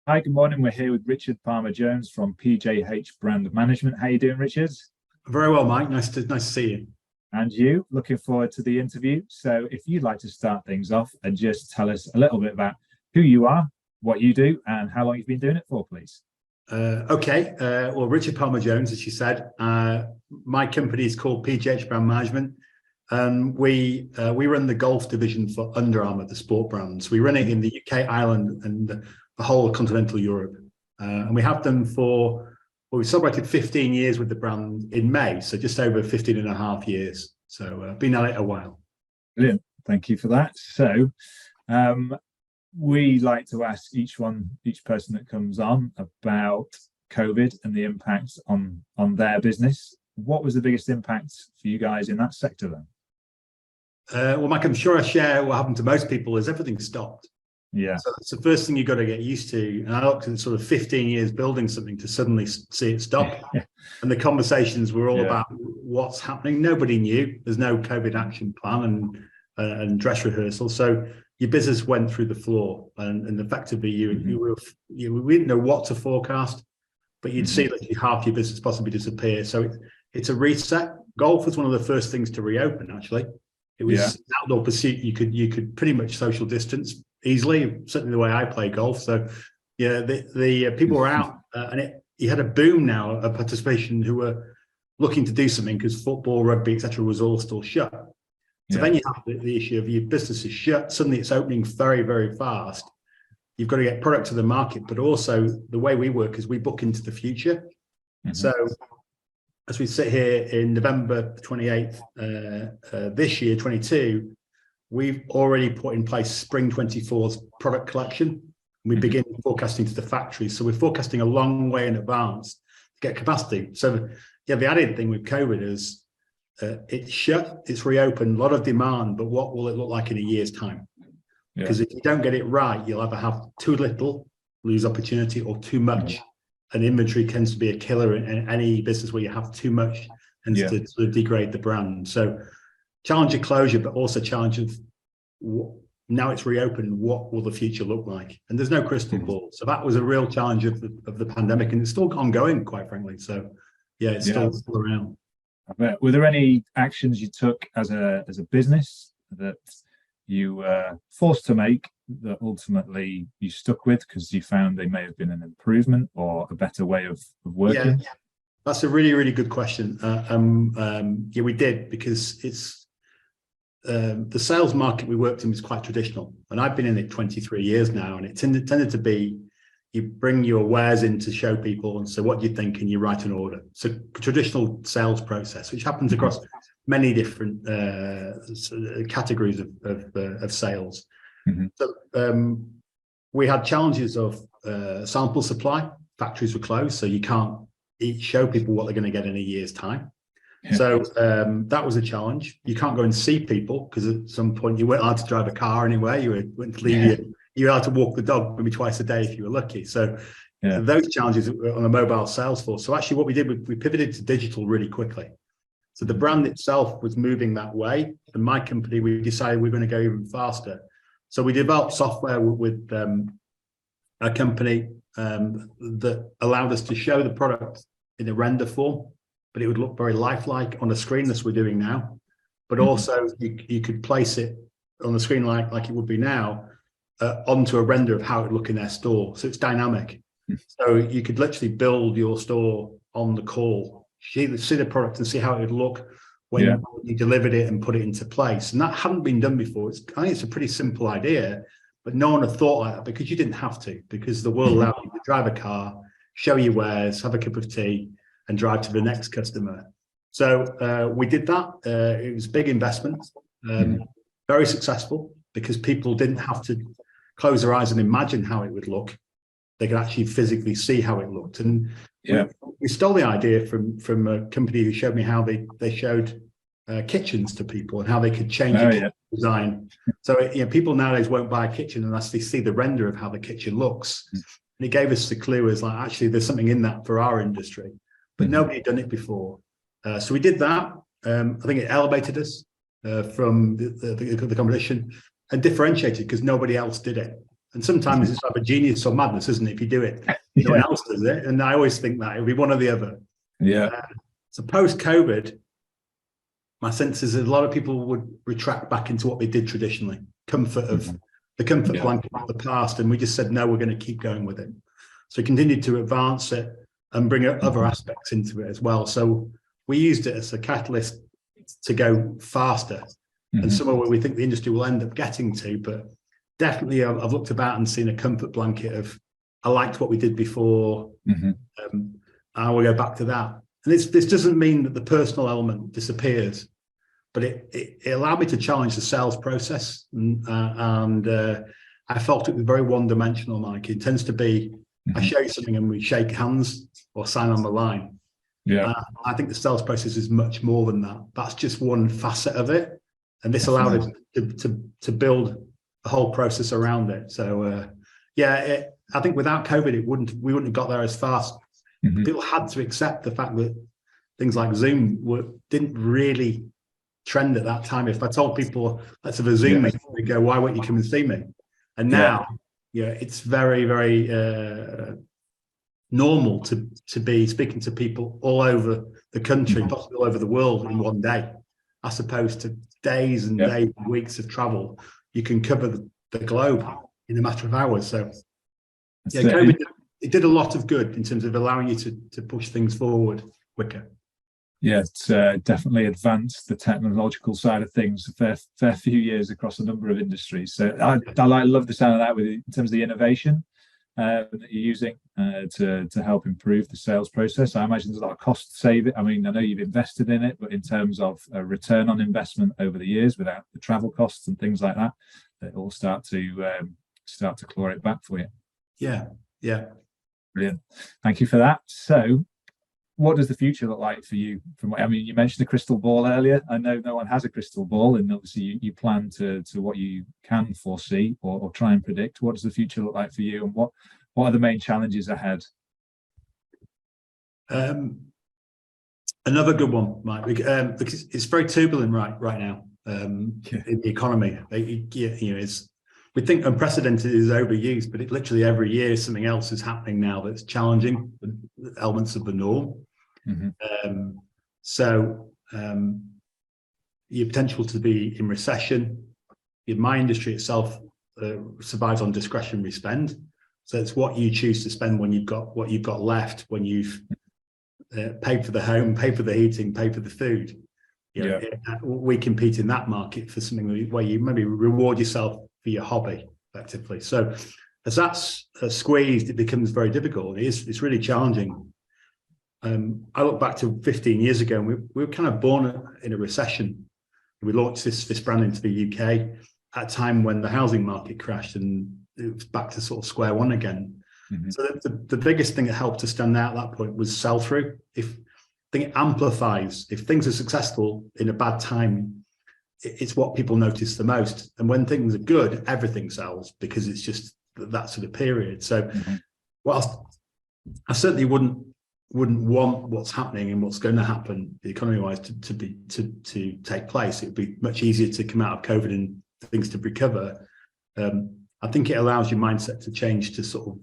Hi, good morning. We're here with Richard Palmer-Jones from PJH Brand Management. How you doing, Richard? Very well, Mike. Nice to see you. And you? Looking forward to the interview. So if you'd like to start things off and just tell us a little bit about who you are, what you do, and how long you've been doing it for, please. Okay. Well, Richard Palmer-Jones, as you said, my company is called PJH Brand Management. We run the golf division for Under Armour, the sport brands. We run it in the UK, Ireland, and the whole of continental Europe. And we have done we celebrated 15 years with the brand in May, so just over 15 and a half years. So been at it a while. Brilliant. Thank you for that. So we like to ask each person that comes on about COVID and the impact on their business. What was the biggest impact for you guys in that sector then? Well, Mike, I'm sure I share what happened to most people is everything stopped. Yeah. So it's the first thing you've got to get used to. And I looked at sort of 15 years building something to suddenly see it stop. And the conversations were all about what's happening. Nobody knew. There's no COVID action plan and dress rehearsal. So your business went through the floor. And effectively, we didn't know what to forecast, but you'd see that half your business possibly disappear. So it's a reset. Golf was one of the first things to reopen, actually. It was an outdoor pursuit. You could pretty much social distance easily, certainly the way I play golf. So yeah, the people were out and you had a boom now of participation who were looking to do something because football, rugby, etc. was all still shut. So then you have the issue of your business is shut. Suddenly it's opening very, very fast. You've got to get product to the market, but also the way we work is we book into the future. So as we sit here in November 28th, this year, 22, we've already put in place Spring 24's product collection. We begin forecasting to the factory. So we're forecasting a long way in advance to get capacity. So yeah, the added thing with COVID is it's shut, it's reopened, a lot of demand, but what will it look like in a year's time? Because if you don't get it right, you'll either have too little, lose opportunity, or too much. And inventory tends to be a killer in any business where you have too much and to sort of degrade the brand. So challenge of closure, but also challenge of now it's reopened, what will the future look like? And there's no crystal ball. So that was a real challenge of the pandemic, and it's still ongoing, quite frankly. So yeah, it's still around. I bet. Were there any actions you took as a business that you were forced to make that ultimately you stuck with because you found they may have been an improvement or a better way of working? Yeah, that's a really, really good question. Yeah, we did, because it's the sales market we worked in was quite traditional, and I've been in it 23 years now, and it tended to be you bring your wares in to show people and say, what do you think? And you write an order. So traditional sales process, which happens across many different categories of sales. So we had challenges of sample supply. Factories were closed, so you can't show people what they're going to get in a year's time. So that was a challenge. You can't go and see people because at some point you weren't allowed to drive a car anywhere. You were you were allowed to walk the dog maybe twice a day if you were lucky. So those challenges on a mobile sales force. So actually what we did, we pivoted to digital really quickly. So the brand itself was moving that way. And my company, we decided we were going to go even faster. So we developed software with a company that allowed us to show the product in a render form, but it would look very lifelike on a screen as we're doing now. But also you could place it on the screen like it would be now onto a render of how it would look in their store. So it's dynamic. So you could literally build your store on the call, see the product and see how it would look when you delivered it and put it into place. And that hadn't been done before. I think it's a pretty simple idea, but no one had thought like that because you didn't have to, because the world allowed you to drive a car, show your wares, have a cup of tea, and drive to the next customer. So we did that. It was a big investment, very successful, because people didn't have to close their eyes and imagine how it would look. They could actually physically see how it looked. And we stole the idea from a company who showed me how they showed kitchens to people and how they could change the design. So people nowadays won't buy a kitchen unless they see the render of how the kitchen looks. And it gave us the clue as like, actually, there's something in that for our industry. But nobody had done it before. So we did that. I think it elevated us from the competition and differentiated because nobody else did it. And sometimes it's like a genius or madness, isn't it? If you do it, no one else does it. And I always think that it'll be one or the other. Yeah. So post-COVID, my sense is that a lot of people would retract back into what they did traditionally, the comfort blanket of the past. And we just said, no, we're going to keep going with it. So we continued to advance it and bring other aspects into it as well. So we used it as a catalyst to go faster and somewhere where we think the industry will end up getting to. But definitely I've looked about and seen a comfort blanket of, I liked what we did before. I will go back to that. And this doesn't mean that the personal element disappears, but it allowed me to challenge the sales process. And I felt it was very one-dimensional, Mike. It tends to be, I show you something and we shake hands or sign on the line. Yeah, I think the sales process is much more than that. That's just one facet of it. And this allowed us to build a whole process around it. So I think without COVID, we wouldn't have got there as fast. People had to accept the fact that things like Zoom didn't really trend at that time. If I told people, let's have a Zoom meeting, they go, why won't you come and see me? And now, it's very, very normal to be speaking to people all over the country, possibly all over the world in one day, as opposed to days and days and weeks of travel. You can cover the globe in a matter of hours. So COVID, it did a lot of good in terms of allowing you to push things forward quicker. Yeah, it's definitely advanced the technological side of things a fair few years across a number of industries. So I love the sound of that in terms of the innovation that you're using to help improve the sales process. I imagine there's a lot of cost saving. I mean, I know you've invested in it, but in terms of a return on investment over the years, without the travel costs and things like that, it all start to claw it back for you. Yeah. Brilliant. Thank you for that. So, what does the future look like for you? You mentioned the crystal ball earlier. I know no one has a crystal ball, and obviously you plan to what you can foresee or try and predict. What does the future look like for you, and what are the main challenges ahead? Another good one, Mike, because it's very turbulent right now in the economy. We think unprecedented is overused, but literally every year something else is happening now that's challenging the elements of the norm. Your potential to be in recession. My industry itself survives on discretionary spend, so it's what you choose to spend when you've got what you've got left, when you've paid for the home, paid for the heating, paid for the food. We compete in that market for something where you maybe reward yourself for your hobby, effectively. So as that's squeezed, it becomes very difficult. It's really challenging. I look back to 15 years ago, and we were kind of born in a recession. We launched this brand into the UK at a time when the housing market crashed and it was back to sort of square one again. So the biggest thing that helped to stand out at that point was sell-through. I think it amplifies. If things are successful in a bad time, it's what people notice the most. And when things are good, everything sells because it's just that sort of period. So whilst I certainly wouldn't want what's happening and what's going to happen economy-wise to take place, it would be much easier to come out of COVID and things to recover. I think it allows your mindset to change to sort of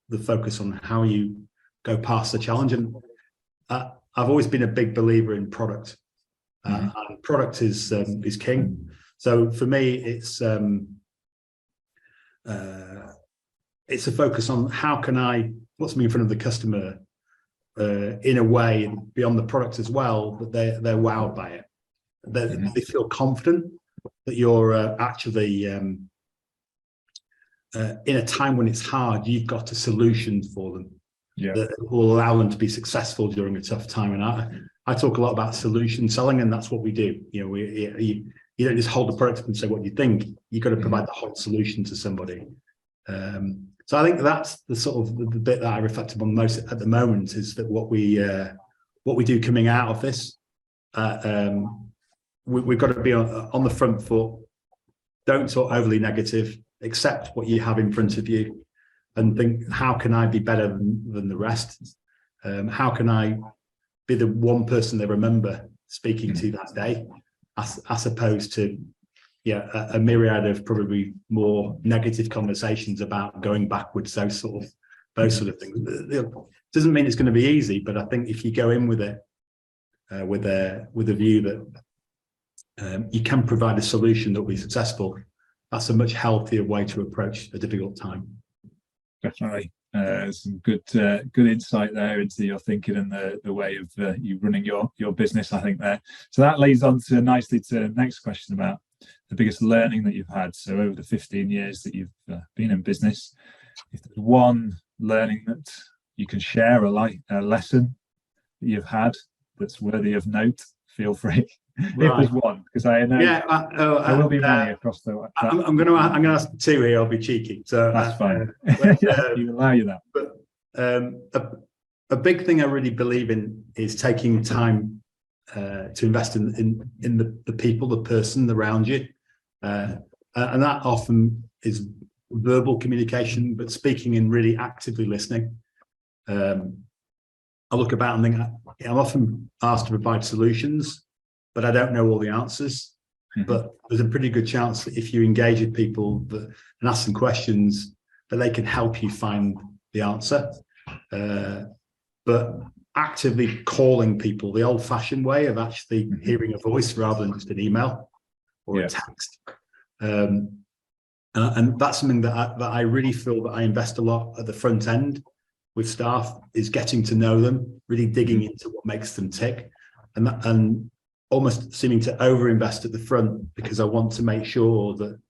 the focus on how you go past the challenge. And I've always been a big believer in product. And product is king. So for me, it's a focus on how can I put something in front of the customer in a way beyond the product as well, that they're wowed by it. They feel confident that you're actually in a time when it's hard, you've got a solution for them that will allow them to be successful during a tough time. And I talk a lot about solution selling, and that's what we do. You don't just hold the product up and say what you think. You've got to provide the whole solution to somebody. So I think that's the sort of the bit that I reflect upon most at the moment, is that what we do coming out of this, we've got to be on the front foot. Don't talk overly negative. Accept what you have in front of you, and think, how can I be better than the rest? How can I be the one person they remember speaking to that day, as opposed to a myriad of probably more negative conversations about going backwards, those sort of things. It doesn't mean it's going to be easy, but I think if you go in with it with a view that you can provide a solution that will be successful, that's a much healthier way to approach a difficult time. Definitely. Some good insight there into your thinking and the way of you running your business, I think there. So that leads on nicely to the next question about the biggest learning that you've had. So over the 15 years that you've been in business, if there's one learning that you can share, a lesson that you've had that's worthy of note, feel free. Right. If there's one, because I know there will be many across the. I'm going to ask two here. I'll be cheeky. So that's fine. You allow you that. But a big thing I really believe in is taking time to invest in the people, the person around you, and that often is verbal communication, but speaking and really actively listening. I look about and think I'm often asked to provide solutions, but I don't know all the answers. But there's a pretty good chance that if you engage with people and ask them questions, that they can help you find the answer. But actively calling people, the old-fashioned way of actually hearing a voice rather than just an email or a text. And that's something that I really feel that I invest a lot at the front end with staff, is getting to know them, really digging into what makes them tick, and almost seeming to overinvest at the front, because I want to make sure that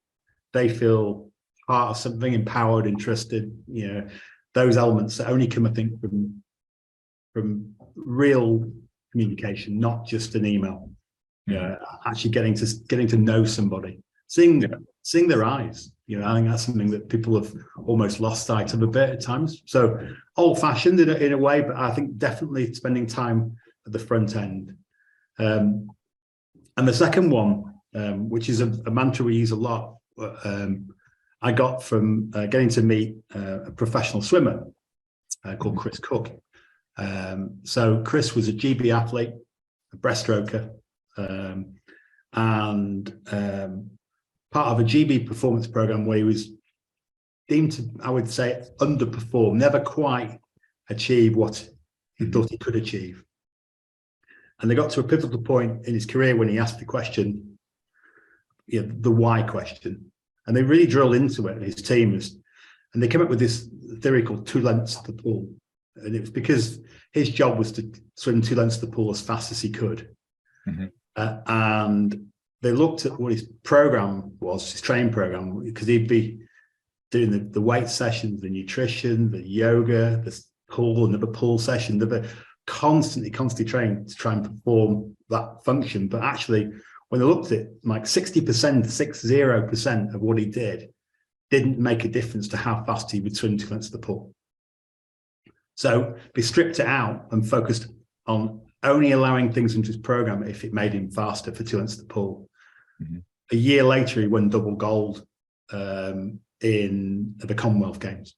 they feel part of something, empowered, interested, those elements that only come, I think, from real communication, not just an email. Actually getting to know somebody, seeing their eyes. I think that's something that people have almost lost sight of a bit at times. So old-fashioned in a way, but I think definitely spending time at the front end. And the second one, which is a mantra we use a lot, I got from getting to meet a professional swimmer called Chris Cook. So Chris was a GB athlete, a breaststroker, and part of a GB performance program where he was deemed to, I would say, underperform, never quite achieve what he thought he could achieve. And they got to a pivotal point in his career when he asked the question, the why question. And they really drilled into it, his team, and they came up with this theory called 2 lengths of the pool. And it was because his job was to swim 2 lengths of the pool as fast as he could. And they looked at what his program was, his training program, because he'd be doing the weight sessions, the nutrition, the yoga, the pool, another pool session. They were constantly training to try and perform that function. But actually, when they looked at it, like 60% of what he didn't make a difference to how fast he would swim 2 lengths of the pool. So they stripped it out and focused on only allowing things into his program if it made him faster for 2 lengths of the pool. A year later, he won double gold in the Commonwealth Games.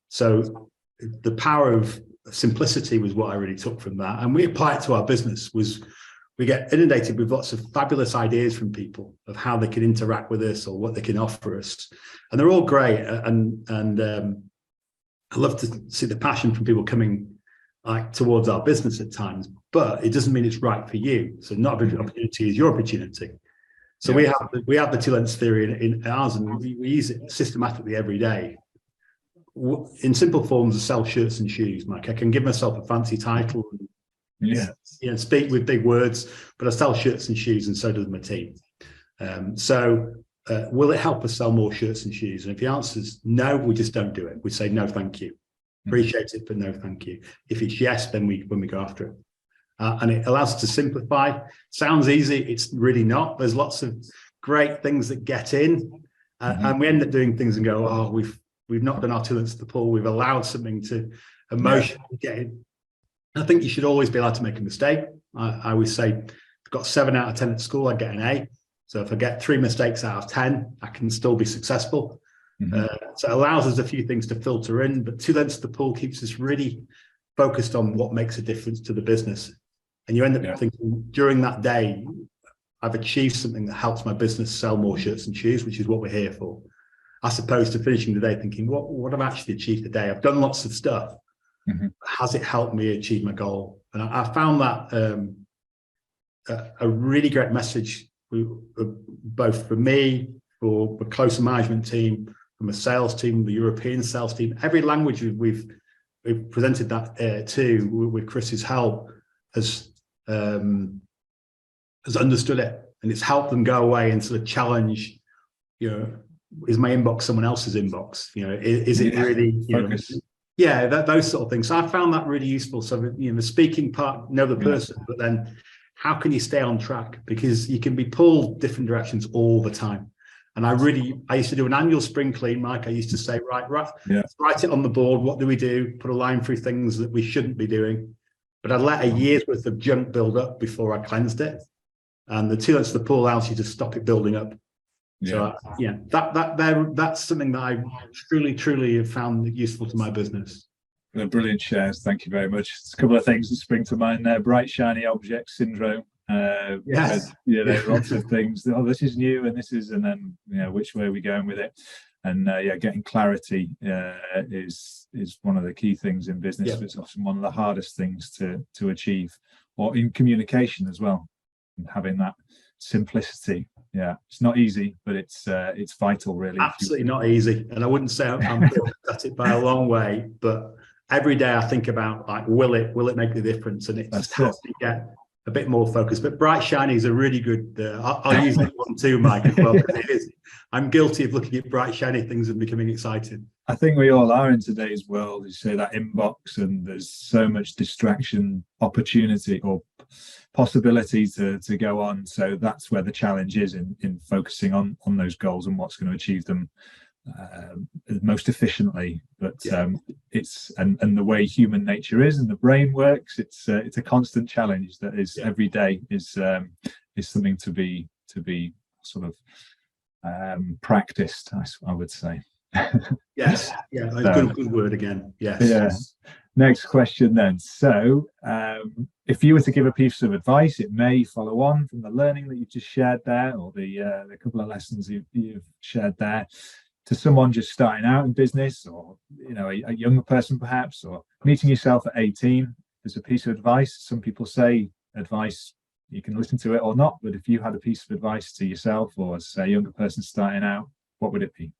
So the power of simplicity was what I really took from that. And we apply it to our business. We get inundated with lots of fabulous ideas from people of how they can interact with us or what they can offer us. And they're all great. And I love to see the passion from people coming towards our business at times, but it doesn't mean it's right for you. So not every opportunity is your opportunity. So we have the 2 lengths theory in ours, and we use it systematically every day. In simple forms, I sell shirts and shoes, Mike. I can give myself a fancy title and speak with big words, but I sell shirts and shoes, and so does my team. So will it help us sell more shirts and shoes? And if the answer is no, we just don't do it. We say no, thank you. Appreciate it, but no, thank you. If it's yes, then we go after it. And it allows us to simplify. Sounds easy, it's really not. There's lots of great things that get in, and we end up doing things and go, oh, we've not done our 2 lengths of the pool. We've allowed something to emotionally get in. I think you should always be allowed to make a mistake. I always say, I've got 7 out of 10 at school, I get an A. So if I get 3 mistakes out of 10, I can still be successful. So it allows us a few things to filter in, but 2 lengths of the pool keeps us really focused on what makes a difference to the business. And you end up thinking during that day, I've achieved something that helps my business sell more shirts and shoes, which is what we're here for, as opposed to finishing the day thinking, what have I actually achieved today? I've done lots of stuff. Has it helped me achieve my goal? And I found that a really great message, both for me, for the closer management team, from a sales team, the European sales team. Every language we've presented that to with Chris's help has understood it, and it's helped them go away and sort of challenge, is my inbox someone else's inbox? Is it really, those sort of things. So I found that really useful. So, the speaking part, know the person, but then how can you stay on track? Because you can be pulled different directions all the time. And I used to do an annual spring clean, Mike. I used to say, write it on the board. What do we do? Put a line through things that we shouldn't be doing. But I let a year's worth of junk build up before I cleansed it. And the toilets to pull out, you just stop it building up. So that's something that I truly have found useful to my business. Brilliant shares. Thank you very much. There's a couple of things that spring to mind there. Bright, shiny object syndrome. Yes. Lots of things. Oh, this is new, and this is, and then which way are we going with it? And getting clarity is one of the key things in business. It's often one of the hardest things to achieve, or in communication as well. And having that simplicity, it's not easy, but it's vital, really. Absolutely not easy, and I wouldn't say I'm good at it by a long way. But every day I think about, like, will it make the difference? And it just helps me get a bit more focused. But bright shiny is a really good. I'll use that one too, Mike, as well. I'm guilty of looking at bright shiny things and becoming excited. I think we all are in today's world. You say that inbox, and there's so much distraction, opportunity, or possibility to go on. So that's where the challenge is in focusing on those goals and what's going to achieve them most efficiently. But it's and the way human nature is and the brain works, it's a constant challenge that is every day is something to be sort of practiced, I would say. Yes, good word again. Yes. Next question then. So if you were to give a piece of advice, it may follow on from the learning that you've just shared there, or the couple of lessons you've shared there, to someone just starting out in business, or a younger person perhaps, or meeting yourself at 18. There's a piece of advice. Some people say advice, you can listen to it or not, but if you had a piece of advice to yourself, or as a younger person starting out, what would it be?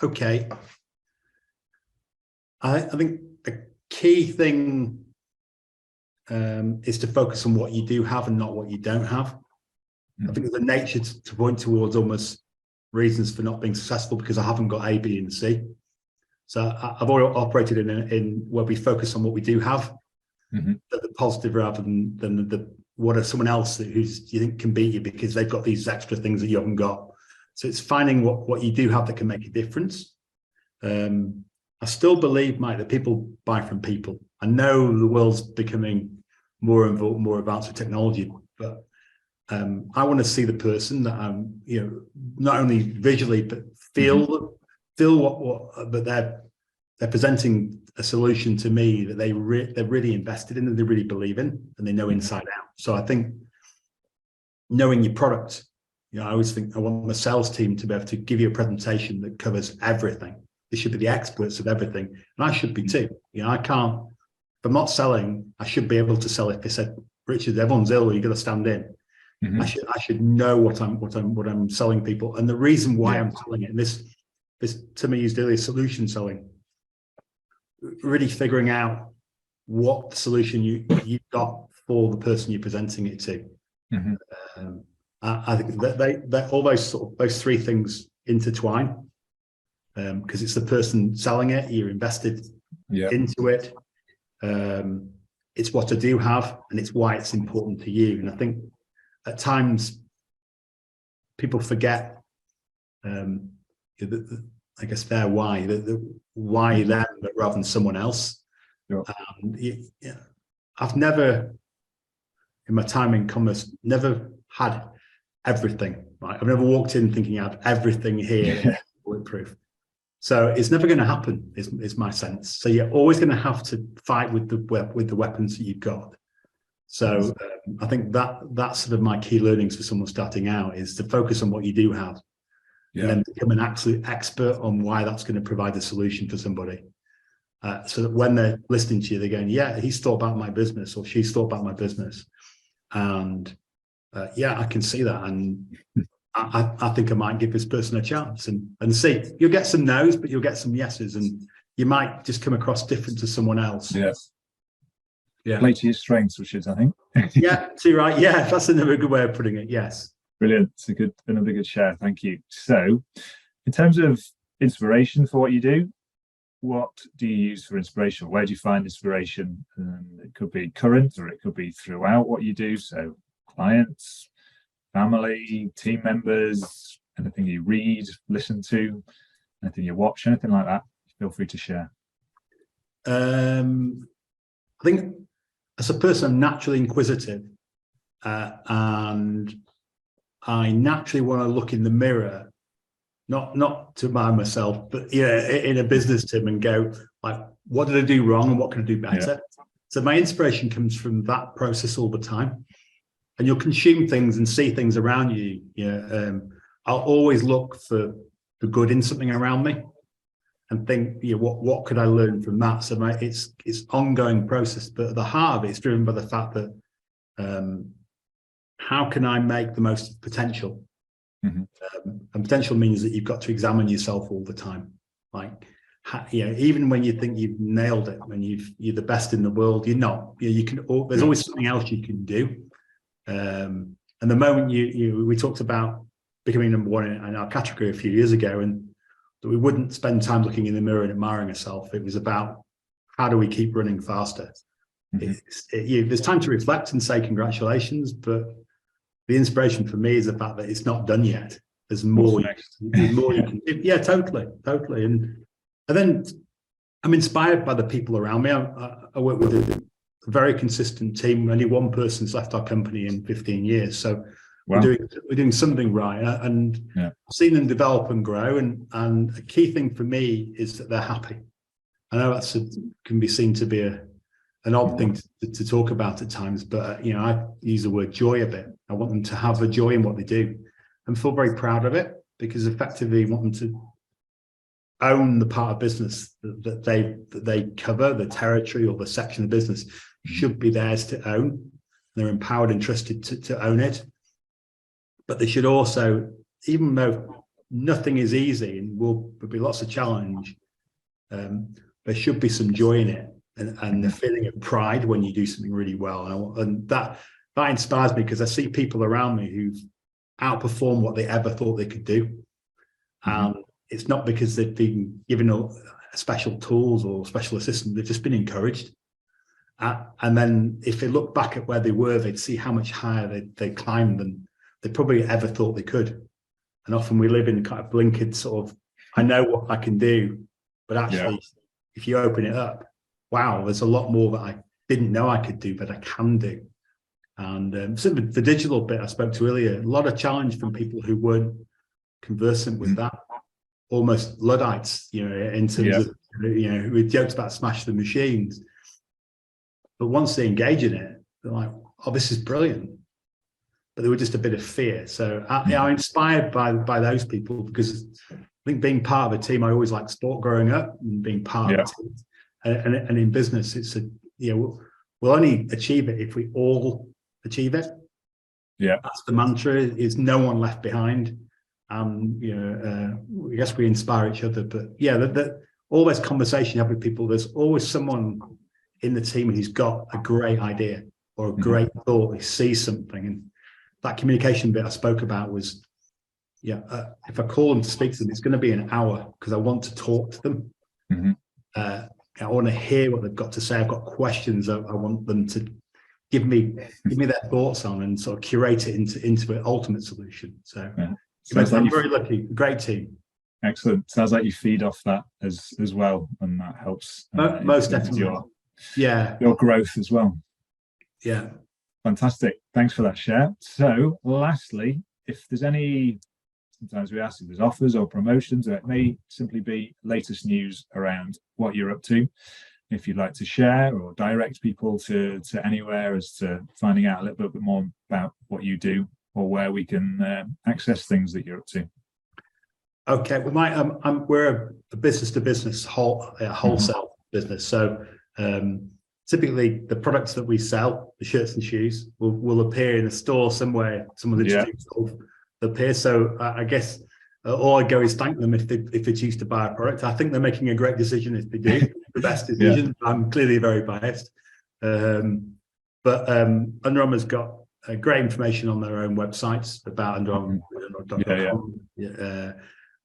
Okay. I think the key thing is to focus on what you do have and not what you don't have. I think there's a nature to point towards almost reasons for not being successful because I haven't got A, B, and C. So I've already operated in where we focus on what we do have, the positive, rather than the what are someone else who's you think can beat you because they've got these extra things that you haven't got. So it's finding what you do have that can make a difference. I still believe, Mike, that people buy from people. I know the world's becoming more involved, more advanced with technology, but I want to see the person that I'm, not only visually but feel what but they're presenting a solution to me that they're really invested in and they really believe in and they know inside out. So I think knowing your product, I always think I want my sales team to be able to give you a presentation that covers everything. They should be the experts of everything, and I should be too. I can't. If I'm not selling, I should be able to sell. If they said, "Richard, everyone's ill, you've got to stand in," I should know what I'm selling people, and the reason why I'm selling it. And this to me is really solution selling. Really figuring out what solution you've got for the person you're presenting it to. I think that all those three things intertwine. Because it's the person selling it, you're invested into it. It's what I do have, and it's why it's important to you. And I think at times people forget, I guess their why, the why them, but rather than someone else. I've never, in my time in commerce, never had everything. Right? I've never walked in thinking I have everything here bulletproof. So it's never going to happen, is my sense. So you're always going to have to fight with the weapons that you've got. So I think that's sort of my key learnings for someone starting out, is to focus on what you do have, and then become an absolute expert on why that's going to provide a solution for somebody. So that when they're listening to you, they're going, yeah, he's thought about my business, or she's thought about my business. And yeah, I can see that. And I think I might give this person a chance and see. You'll get some no's, but you'll get some yeses, and you might just come across different to someone else. Yes. Yeah. Play to your strengths, which is, I think. Yeah, so you're right. Yeah, that's another good way of putting it. Yes. Brilliant. It's another good share. Thank you. So, in terms of inspiration for what you do, what do you use for inspiration? Where do you find inspiration? It could be current, or it could be throughout what you do. So, clients, family, team members, anything you read, listen to, anything you watch, anything like that. Feel free to share. I think as a person, I'm naturally inquisitive, and I naturally want to look in the mirror, not to admire myself, but in a business term, and go like, what did I do wrong and what can I do better? Yeah. So my inspiration comes from that process all the time, and you'll consume things and see things around you. I'll always look for the good in something around me, and think, what could I learn from that? So it's ongoing process, but at the heart of it, it's driven by the fact that how can I make the most of potential? And potential means that you've got to examine yourself all the time. Like, even when you think you've nailed it, when you're the best in the world, you're not. There's always something else you can do. And the moment we talked about becoming number one in our category a few years ago, and that we wouldn't spend time looking in the mirror and admiring ourselves. It was about, how do we keep running faster? There's time to reflect and say congratulations, but the inspiration for me is the fact that it's not done yet. There's more. There's more you can do. Yeah, totally. And then I'm inspired by the people around me. I work with a very consistent team. Only one person's left our company in 15 years. So wow. We're doing something right, and I've seen them develop and grow. And a key thing for me is that they're happy. I know can be seen to be an odd thing to talk about at times, but I use the word joy a bit. I want them to have a joy in what they do, and feel very proud of it, because effectively I want them to own the part of business that they cover, the territory or the section of business should be theirs to own. They're empowered and trusted to own it. But they should also, even though nothing is easy and will be lots of challenge, there should be some joy in it, and the feeling of pride when you do something really well. And that inspires me, because I see people around me who've outperformed what they ever thought they could do. It's not because they've been given special tools or special assistance. They've just been encouraged. And then if they look back at where they were, they'd see how much higher they climbed than they probably ever thought they could. And often we live in kind of blinkered sort of, I know what I can do, but actually, if you open it up, wow, there's a lot more that I didn't know I could do, but I can do. And so the digital bit I spoke to earlier, a lot of challenge from people who weren't conversant with that, almost Luddites, in terms of, who joked about smash the machines. But once they engage in it, they're like, oh, this is brilliant. But there were just a bit of fear. So I'm inspired by those people, because I think being part of a team, I always liked sport growing up, and being part of a team. And in business, it's we'll only achieve it if we all achieve it. Yeah, that's the mantra. Is no one left behind. I guess we inspire each other. But always conversation you have with people. There's always someone in the team who's got a great idea or a great thought. They see something, and that communication bit I spoke about was, if I call them to speak to them, it's going to be an hour, because I want to talk to them. I want to hear what they've got to say. I've got questions I want them to give me their thoughts on, and sort of curate it into an ultimate solution. So I'm very lucky. Great team. Excellent. Sounds like you feed off that as well, and that helps most definitely your growth as well. Yeah. Fantastic. Thanks for that share. So lastly, if there's sometimes we ask if there's offers or promotions, or it may simply be latest news around what you're up to. if you'd like to share or direct people to anywhere as to finding out a little bit more about what you do, or where we can access things that you're up to. Okay, well, we're a business-to-business wholesale business. So typically, the products that we sell, the shirts and shoes, will appear in a store somewhere. Someone's introduced, they'll appear. So I guess all I go is thank them if they choose to buy a product. I think they're making a great decision if they do, the best decision. I'm clearly very biased, but Under Armour's got great information on their own websites about underarmour.com.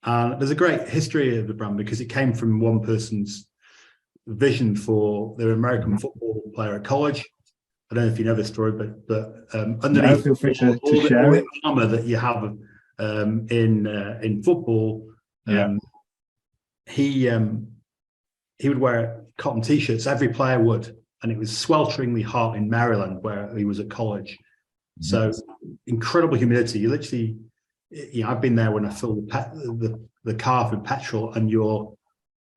And there's a great history of the brand because it came from one person's vision for their American football player at college. I don't know if you know this story, but underneath feel free to all share the armour that you have in football, he would wear cotton t-shirts. Every player would, and it was swelteringly hot in Maryland where he was at college. So incredible humidity. You literally, I've been there when I fill the car with petrol, and you're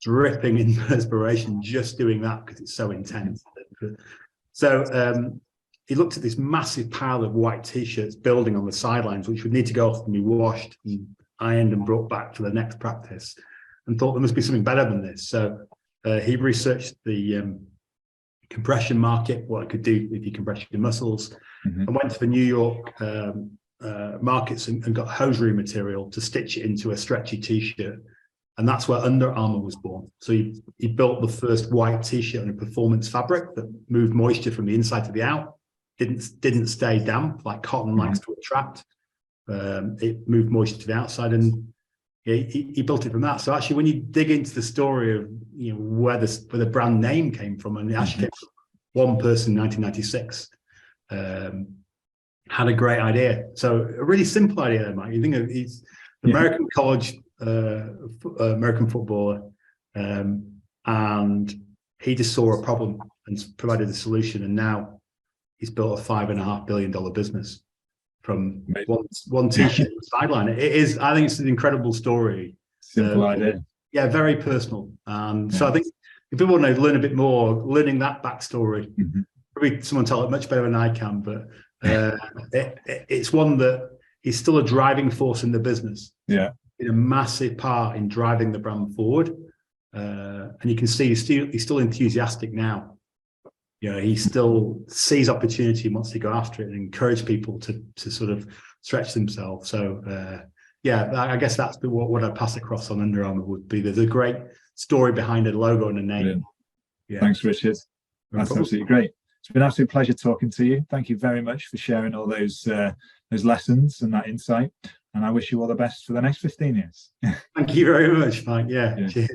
dripping in perspiration just doing that because it's so intense. So he looked at this massive pile of white t-shirts building on the sidelines, which would need to go off and be washed and ironed and brought back for the next practice, and thought there must be something better than this. So he researched the compression market, what it could do if you compress your muscles, and went to the New York markets and got hosiery material to stitch it into a stretchy t-shirt. And that's where Under Armour was born. So he built the first white t-shirt in a performance fabric that moved moisture from the inside to the out. Didn't stay damp like cotton likes to attract. It moved moisture to the outside, and he built it from that. So actually, when you dig into the story of where the brand name came from, and it actually came from one person in 1996, had a great idea. So a really simple idea, Mike. You think of he's an American college American footballer, and he just saw a problem and provided a solution, and now he's built a $5.5 billion business from one t-shirt sideline. It is, I think it's an incredible story. Simple idea. Yeah, very personal. So I think if people want to learn a bit more, learning that backstory, probably someone tell it much better than I can, but it's one that is still a driving force in the business. Yeah. In a massive part in driving the brand forward. And you can see he's still enthusiastic now. He still sees opportunity and wants to go after it and encourage people to sort of stretch themselves. So I guess that's what I pass across on Under Armour would be. There's a great story behind a logo and a name. Brilliant. Yeah. Thanks, Richard. That's absolutely great. It's been an absolute pleasure talking to you. Thank you very much for sharing all those lessons and that insight. And I wish you all the best for the next 15 years. Thank you very much, Mike. Yeah. Cheers.